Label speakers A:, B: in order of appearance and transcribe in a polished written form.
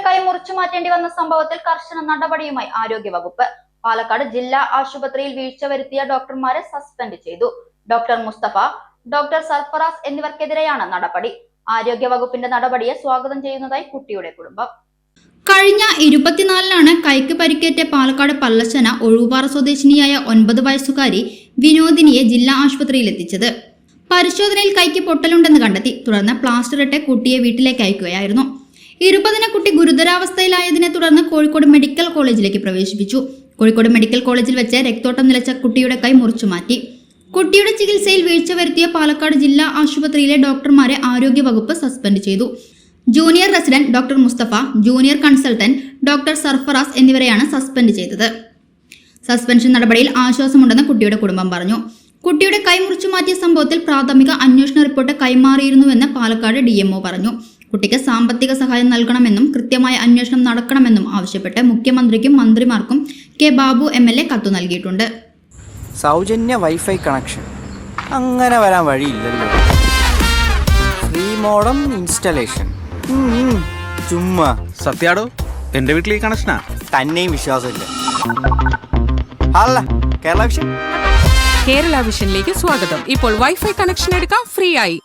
A: കൈ മുറിച്ചു മാറ്റേണ്ടി വന്ന സംഭവത്തിൽ കർശന നടപടിയുമായി ആരോഗ്യവകുപ്പ്. പാലക്കാട് ജില്ലാ ആശുപത്രിയിൽ വീഴ്ച വരുത്തിയ ഡോക്ടർമാരെ സസ്പെൻഡ് ചെയ്തു. ഡോക്ടർ മുസ്തഫ, ഡോക്ടർ സർഫറാസ് എന്നിവർക്കെതിരെയാണ് നടപടി. ആരോഗ്യവകുപ്പിന്റെ നടപടിയെ സ്വാഗതം ചെയ്യുന്നതായി കുട്ടിയുടെ കുടുംബം.
B: കഴിഞ്ഞ 24-നാണ് കൈക്ക് പരിക്കേറ്റ പാലക്കാട് പല്ലശ്ശന ഒഴുപാറ സ്വദേശിനിയായ 9 വയസ്സുകാരി വിനോദിനിയെ ജില്ലാ ആശുപത്രിയിൽ എത്തിച്ചത്. പരിശോധനയിൽ കൈക്ക് പൊട്ടലുണ്ടെന്ന് കണ്ടെത്തി. തുടർന്ന് പ്ലാസ്റ്റർ ഇട്ട് കുട്ടിയെ വീട്ടിലേക്ക് അയക്കുകയായിരുന്നു. 20-ന് കുട്ടി ഗുരുതരാവസ്ഥയിലായതിനെ തുടർന്ന് കോഴിക്കോട് മെഡിക്കൽ കോളേജിലേക്ക് പ്രവേശിപ്പിച്ചു. കോഴിക്കോട് മെഡിക്കൽ കോളേജിൽ വെച്ച് രക്തോട്ടം നിലച്ച കുട്ടിയുടെ കൈ മുറിച്ചു മാറ്റി. കുട്ടിയുടെ ചികിത്സയിൽ വീഴ്ച വരുത്തിയ പാലക്കാട് ജില്ലാ ആശുപത്രിയിലെ ഡോക്ടർമാരെ ആരോഗ്യവകുപ്പ് സസ്പെൻഡ് ചെയ്തു. Junior resident doctor Mustafa, junior consultant doctor Sarfaraz എന്നിവരെയാണ് സസ്പെൻഡ് ചെയ്തത്. സസ്പെൻഷൻ നടപടിയിൽ ആശ്വാസമുണ്ടെന്ന് കുട്ടിയുടെ കുടുംബം പറഞ്ഞു. കുട്ടിയുടെ കൈ മുറിച്ചു മാറ്റിയ സംഭവത്തിൽ പ്രാഥമിക അന്വേഷണ റിപ്പോർട്ട് കൈമാറിയിരുന്നുവെന്ന് പാലക്കാട് DMO പറഞ്ഞു. കുട്ടിക്ക് സാമ്പത്തിക സഹായം നൽകണമെന്നും കൃത്യമായ അന്വേഷണം നടക്കണമെന്നും ആവശ്യപ്പെട്ട് മുഖ്യമന്ത്രിക്കും മന്ത്രിമാർക്കും കെ ബാബു MLA കത്തു നൽകിയിട്ടുണ്ട്.
C: സൗജന്യ വൈഫൈ കണക്ഷൻ അങ്ങനെ വരാൻ വഴിയില്ലല്ലോ. ഫ്രീ മോഡം ഇൻസ്റ്റലേഷൻ ചുമ്മാ.
D: സത്യാടോ, എന്റെ വീട്ടിൽ ഈ കണക്ഷനാ.
C: തന്നെയും വിശ്വാസമില്ല. അല്ല, കേരള വിഷൻ.
E: കേരള വിഷനിലേക്ക് സ്വാഗതം. ഇപ്പോൾ വൈഫൈ കണക്ഷൻ എടുക്കാം ഫ്രീ ആയി.